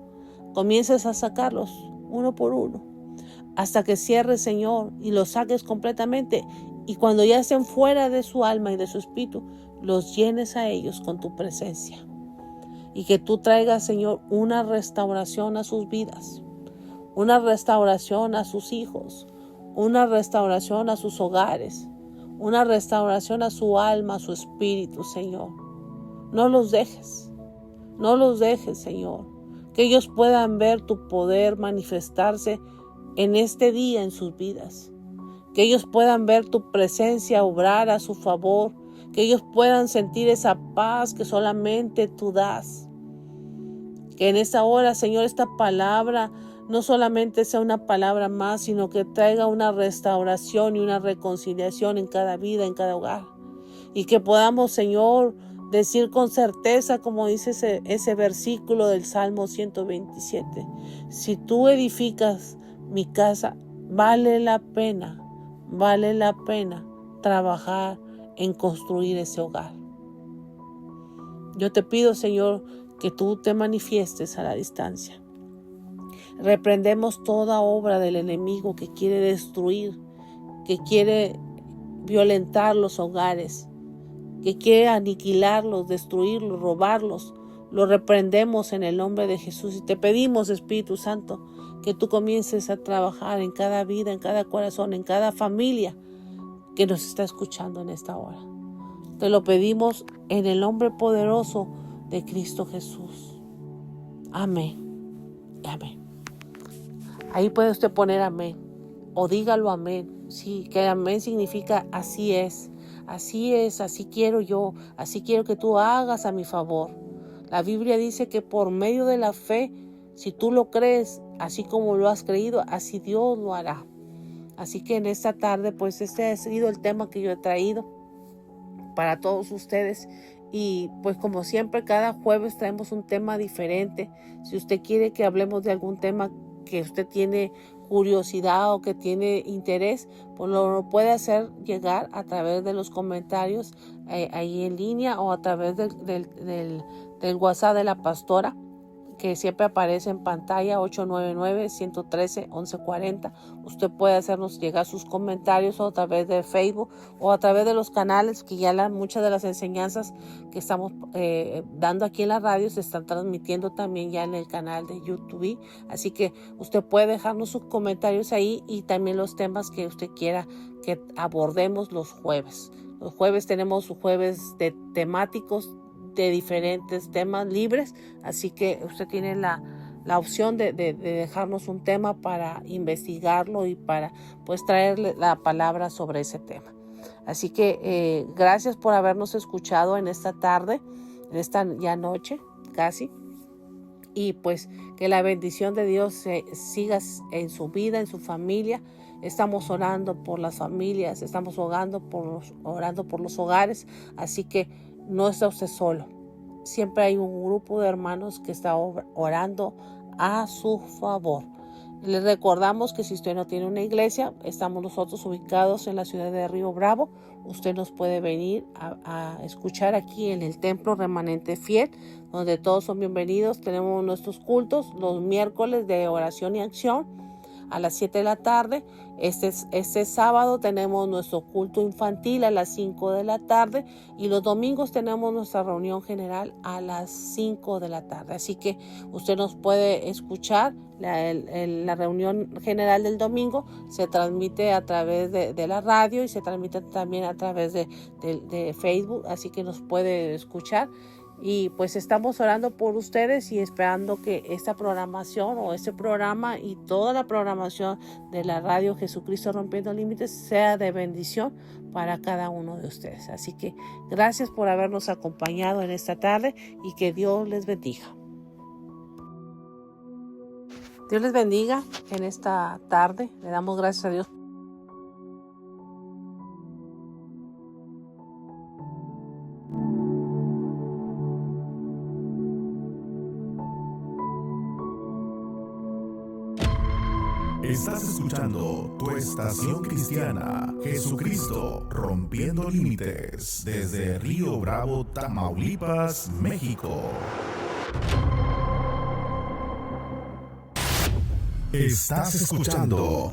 Comiences a sacarlos uno por uno, hasta que cierres, Señor, y los saques completamente. Y cuando ya estén fuera de su alma y de su espíritu, los llenes a ellos con tu presencia. Y que tú traigas, Señor, una restauración a sus vidas, una restauración a sus hijos, una restauración a sus hogares, una restauración a su alma, a su espíritu, Señor. No los dejes, Señor. Que ellos puedan ver tu poder manifestarse en este día en sus vidas. Que ellos puedan ver tu presencia obrar a su favor. Que ellos puedan sentir esa paz que solamente tú das. Que en esta hora, Señor, esta palabra no solamente sea una palabra más, sino que traiga una restauración y una reconciliación en cada vida, en cada hogar. Y que podamos, Señor, decir con certeza, como dice ese versículo del Salmo 127, si tú edificas mi casa, vale la pena trabajar en construir ese hogar. Yo te pido, Señor, que tú te manifiestes a la distancia. Reprendemos toda obra del enemigo que quiere destruir, que quiere violentar los hogares, que quiere aniquilarlos, destruirlos, robarlos. Lo reprendemos en el nombre de Jesús y te pedimos, Espíritu Santo, que tú comiences a trabajar en cada vida, en cada corazón, en cada familia que nos está escuchando en esta hora. Te lo pedimos en el nombre poderoso de Cristo Jesús. Amén. Amén. Ahí puede usted poner amén o dígalo amén. Sí, que amén significa así es, así quiero yo, así quiero que tú hagas a mi favor. La Biblia dice que por medio de la fe, si tú lo crees, así como lo has creído, así Dios lo hará. Así que en esta tarde, pues este ha sido el tema que yo he traído para todos ustedes. Y pues como siempre, cada jueves traemos un tema diferente. Si usted quiere que hablemos de algún tema que usted tiene curiosidad o que tiene interés, pues lo puede hacer llegar a través de los comentarios ahí en línea o a través del WhatsApp de la pastora, que siempre aparece en pantalla, 899-113-1140. Usted puede hacernos llegar sus comentarios a través de Facebook o a través de los canales que ya muchas de las enseñanzas que estamos dando aquí en la radio se están transmitiendo también ya en el canal de YouTube. Así que usted puede dejarnos sus comentarios ahí y también los temas que usted quiera que abordemos los jueves. Los jueves tenemos jueves de temáticos de diferentes temas libres, así que usted tiene la opción de dejarnos un tema para investigarlo y para pues traerle la palabra sobre ese tema. Así que gracias por habernos escuchado en esta tarde, en esta ya noche casi, y pues que la bendición de Dios siga en su vida, en su familia. Estamos orando por las familias, estamos orando por los hogares, así que no está usted solo. Siempre hay un grupo de hermanos que está orando a su favor. Les recordamos que si usted no tiene una iglesia, estamos nosotros ubicados en la ciudad de Río Bravo. Usted nos puede venir a escuchar aquí en el Templo Remanente Fiel, donde todos son bienvenidos. Tenemos nuestros cultos los miércoles de oración y acción a las 7 de la tarde. Este sábado tenemos nuestro culto infantil a las 5 de la tarde y los domingos tenemos nuestra reunión general a las 5 de la tarde. Así que usted nos puede escuchar. La reunión general del domingo se transmite a través de la radio y se transmite también a través de Facebook, así que nos puede escuchar. Y pues estamos orando por ustedes y esperando que esta programación o este programa y toda la programación de la radio Jesucristo Rompiendo Límites sea de bendición para cada uno de ustedes. Así que gracias por habernos acompañado en esta tarde y que Dios les bendiga. Dios les bendiga en esta tarde. Le damos gracias a Dios. Estás escuchando tu estación cristiana, Jesucristo rompiendo límites, desde Río Bravo, Tamaulipas, México. Estás escuchando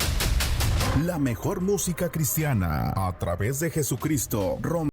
la mejor música cristiana a través de Jesucristo rompiendo